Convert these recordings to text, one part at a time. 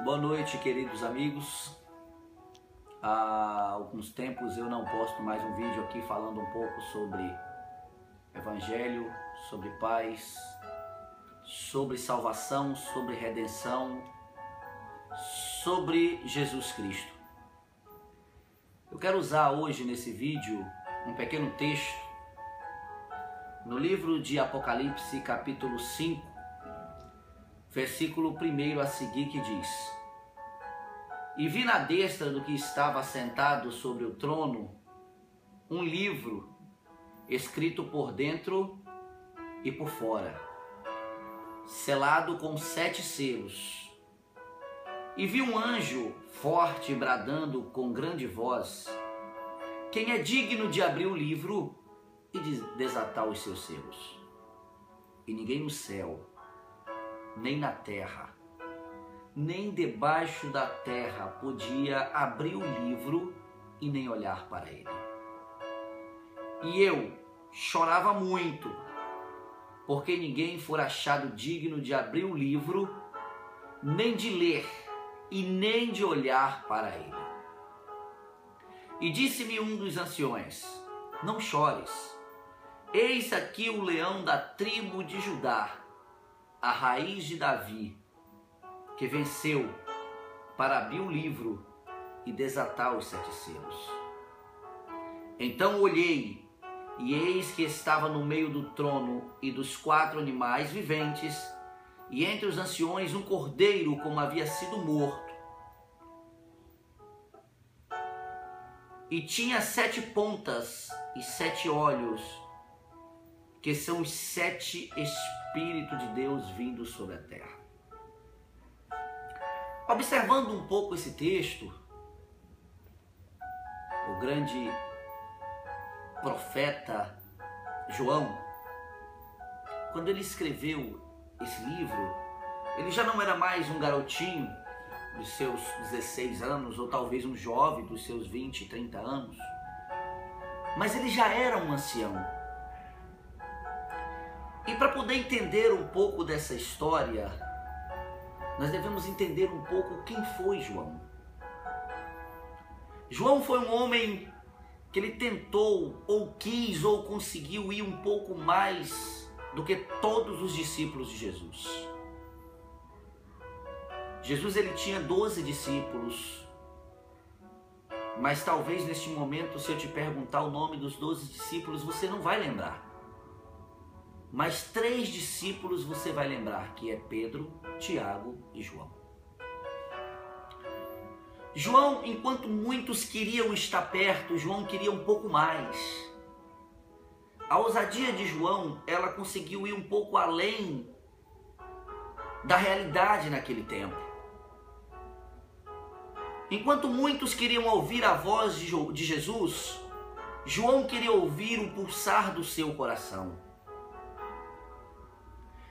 Boa noite, queridos amigos. Há alguns tempos eu não posto mais um vídeo aqui falando um pouco sobre Evangelho, sobre paz, sobre salvação, sobre redenção, sobre Jesus Cristo. Eu quero usar hoje nesse vídeo um pequeno texto no livro de Apocalipse, capítulo 5, versículo 1 a seguir, que diz: E vi na destra do que estava sentado sobre o trono um livro escrito por dentro e por fora, selado com 7 selos. E vi um anjo forte bradando com grande voz: Quem é digno de abrir o livro e de desatar os seus selos? E ninguém no céu, nem na terra, nem debaixo da terra podia abrir o livro e nem olhar para ele. E eu chorava muito, porque ninguém fora achado digno de abrir o livro, nem de ler e nem de olhar para ele. E disse-me um dos anciões: Não chores, eis aqui o leão da tribo de Judá, a raiz de Davi, que venceu para abrir o livro e desatar os 7 selos. Então olhei, e eis que estava no meio do trono e dos 4 animais viventes, e entre os anciões um cordeiro como havia sido morto. E tinha 7 pontas e 7 olhos, que são os 7 Espíritos de Deus vindos sobre a terra. Observando um pouco esse texto, o grande profeta João, quando ele escreveu esse livro, ele já não era mais um garotinho dos seus 16 anos, ou talvez um jovem dos seus 20, 30 anos, mas ele já era um ancião. E para poder entender um pouco dessa história, nós devemos entender um pouco quem foi João. João foi um homem que ele tentou, ou quis, ou conseguiu ir um pouco mais do que todos os discípulos de Jesus. Jesus, ele tinha 12 discípulos, mas talvez neste momento, se eu te perguntar o nome dos 12 discípulos, você não vai lembrar. Mas 3 discípulos você vai lembrar, que é Pedro, Tiago e João. João, enquanto muitos queriam estar perto, João queria um pouco mais. A ousadia de João, ela conseguiu ir um pouco além da realidade naquele tempo. Enquanto muitos queriam ouvir a voz de Jesus, João queria ouvir o pulsar do seu coração.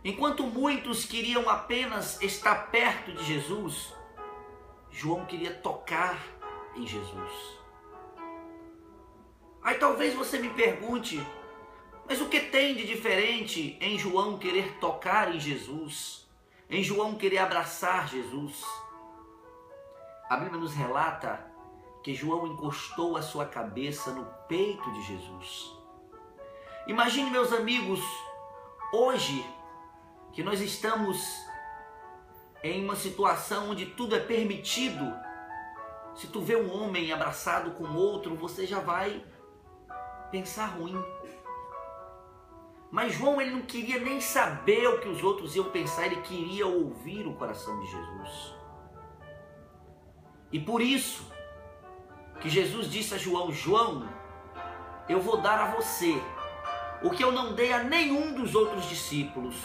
Enquanto muitos queriam apenas estar perto de Jesus, João queria tocar em Jesus. Aí talvez você me pergunte: mas o que tem de diferente em João querer tocar em Jesus? Em João querer abraçar Jesus? A Bíblia nos relata que João encostou a sua cabeça no peito de Jesus. Imagine, meus amigos, hoje que nós estamos em uma situação onde tudo é permitido. Se tu vê um homem abraçado com outro, você já vai pensar ruim. Mas João, ele não queria nem saber o que os outros iam pensar, ele queria ouvir o coração de Jesus. E por isso que Jesus disse a João: João, eu vou dar a você o que eu não dei a nenhum dos outros discípulos.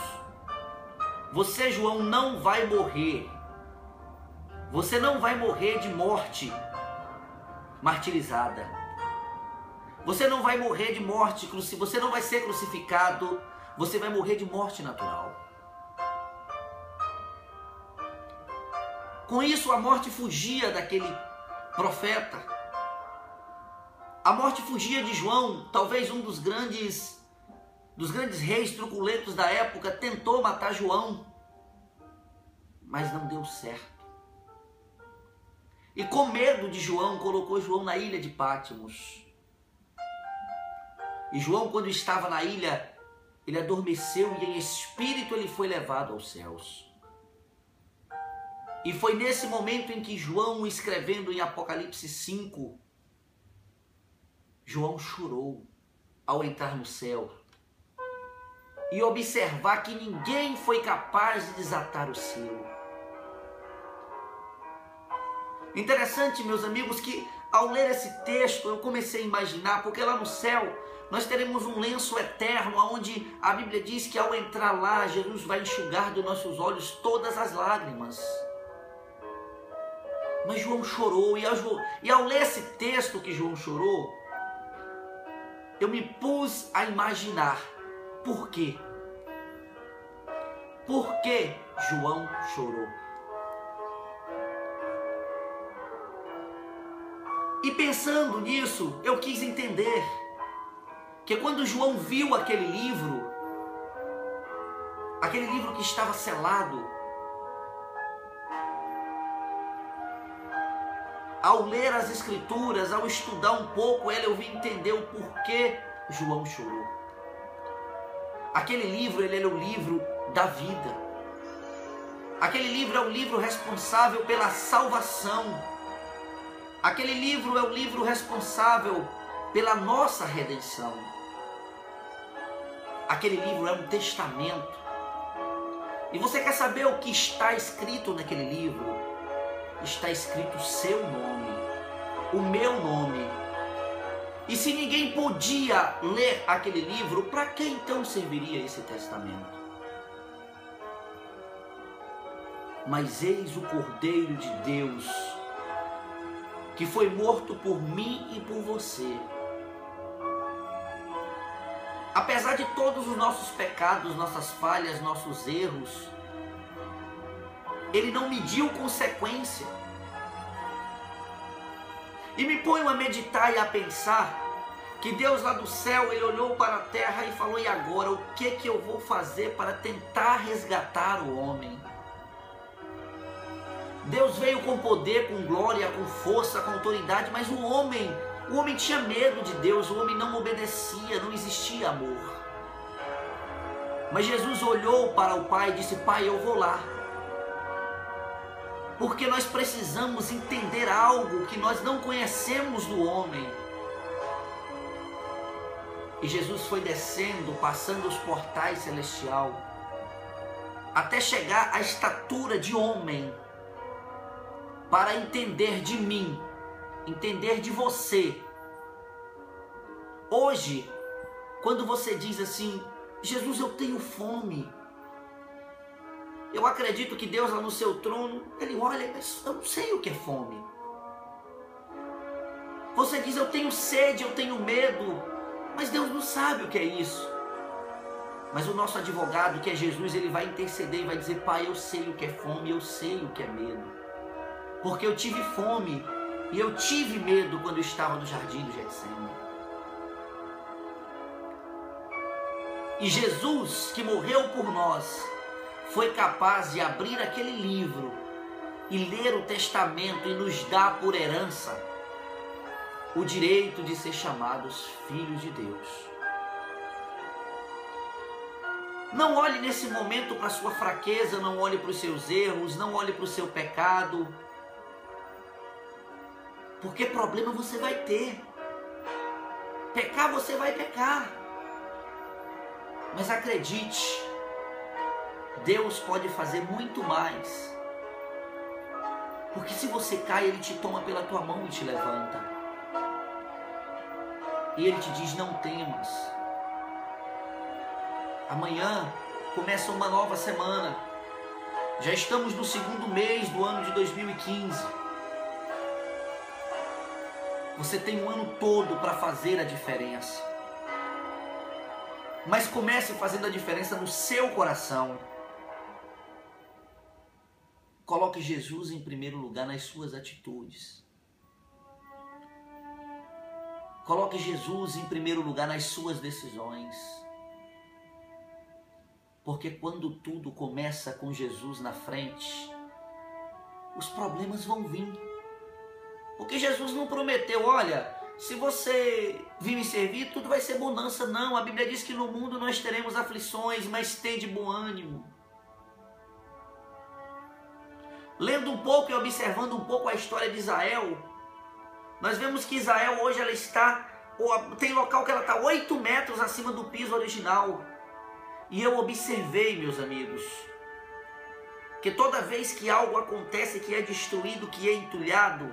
Você, João, não vai morrer. Você não vai morrer de morte martirizada. Você não vai morrer de morte, você não vai ser crucificado. Você vai morrer de morte natural. Com isso, a morte fugia daquele profeta. A morte fugia de João. Talvez um dos grandes reis truculentos da época tentou matar João, mas não deu certo. E com medo de João, colocou João na ilha de Pátimos. E João, quando estava na ilha, ele adormeceu e em espírito ele foi levado aos céus. E foi nesse momento em que João, escrevendo em Apocalipse 5, João chorou ao entrar no céu e observar que ninguém foi capaz de desatar o selo. Interessante, meus amigos, que ao ler esse texto eu comecei a imaginar, porque lá no céu nós teremos um lenço eterno, onde a Bíblia diz que ao entrar lá, Jesus vai enxugar dos nossos olhos todas as lágrimas. Mas João chorou, e ao ler esse texto que João chorou, eu me pus a imaginar por quê. Por que João chorou? E pensando nisso, eu quis entender que quando João viu aquele livro que estava selado, ao ler as Escrituras, ao estudar um pouco ela, eu vim entender o porquê João chorou. Aquele livro, ele era o livro da vida. Aquele livro é o livro responsável pela salvação. Aquele livro é o livro responsável pela nossa redenção. Aquele livro é um testamento. E você quer saber o que está escrito naquele livro? Está escrito o seu nome, o meu nome. E se ninguém podia ler aquele livro, para que então serviria esse testamento? Mas eis o Cordeiro de Deus, que foi morto por mim e por você. Apesar de todos os nossos pecados, nossas falhas, nossos erros, ele não mediu consequência. E me ponho a meditar e a pensar que Deus lá do céu, ele olhou para a terra e falou: e agora, o que eu vou fazer para tentar resgatar o homem? Deus veio com poder, com glória, com força, com autoridade, mas o homem tinha medo de Deus, o homem não obedecia, não existia amor. Mas Jesus olhou para o Pai e disse: Pai, eu vou lá. Porque nós precisamos entender algo que nós não conhecemos do homem. E Jesus foi descendo, passando os portais celestiais, até chegar à estatura de homem, para entender de mim, entender de você. Hoje, quando você diz assim: Jesus, eu tenho fome, eu acredito que Deus lá no seu trono, ele olha, mas eu não sei o que é fome. Você diz: eu tenho sede, eu tenho medo, mas Deus não sabe o que é isso. Mas o nosso advogado, que é Jesus, ele vai interceder e vai dizer: Pai, eu sei o que é fome, eu sei o que é medo. Porque eu tive fome e eu tive medo quando eu estava no jardim do Getsemane. E Jesus, que morreu por nós, foi capaz de abrir aquele livro e ler o testamento e nos dar por herança o direito de ser chamados filhos de Deus. Não olhe nesse momento para a sua fraqueza, não olhe para os seus erros, não olhe para o seu pecado, porque problema você vai ter. Pecar você vai pecar. Mas acredite, Deus pode fazer muito mais. Porque se você cai, Ele te toma pela tua mão e te levanta. E Ele te diz: não temas. Amanhã começa uma nova semana. Já estamos no segundo mês do ano de 2015. Você tem um ano todo para fazer a diferença. Mas comece fazendo a diferença no seu coração. Coloque Jesus em primeiro lugar nas suas atitudes. Coloque Jesus em primeiro lugar nas suas decisões. Porque quando tudo começa com Jesus na frente, os problemas vão vir. Porque Jesus não prometeu, olha, se você vir me servir, tudo vai ser bonança. Não, a Bíblia diz que no mundo nós teremos aflições, mas tende bom ânimo. Lendo um pouco e observando um pouco a história de Israel, nós vemos que Israel hoje ela está, tem local que ela está 8 metros acima do piso original. E eu observei, meus amigos, que toda vez que algo acontece, que é destruído, que é entulhado,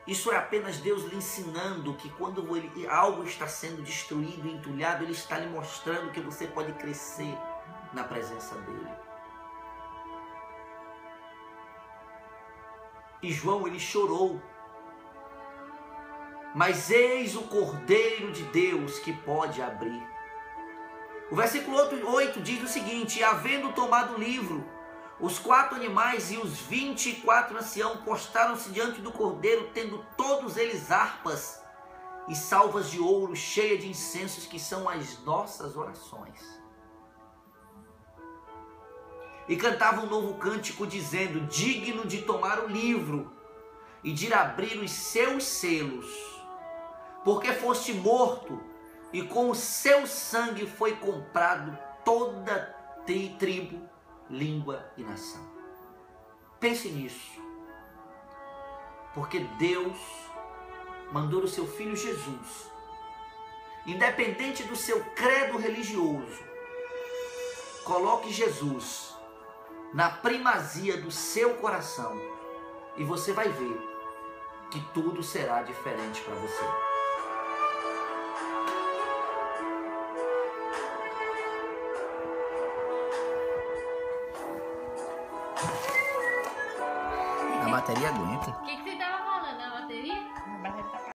isso é apenas Deus lhe ensinando que quando algo está sendo destruído, entulhado, Ele está lhe mostrando que você pode crescer na presença dEle. E João, ele chorou. Mas eis o Cordeiro de Deus que pode abrir. O versículo 8 diz o seguinte: e havendo tomado o livro, os 4 animais e os 24 anciãos postaram-se diante do Cordeiro, tendo todos eles harpas e salvas de ouro, cheias de incensos, que são as nossas orações. E cantavam um novo cântico, dizendo: digno de tomar o livro e de abrir os seus selos, porque foste morto, e com o seu sangue foi comprado toda tribo, língua e nação. Pense nisso, porque Deus mandou o seu Filho Jesus, independente do seu credo religioso, coloque Jesus na primazia do seu coração e você vai ver que tudo será diferente para você. A bateria aguenta. O que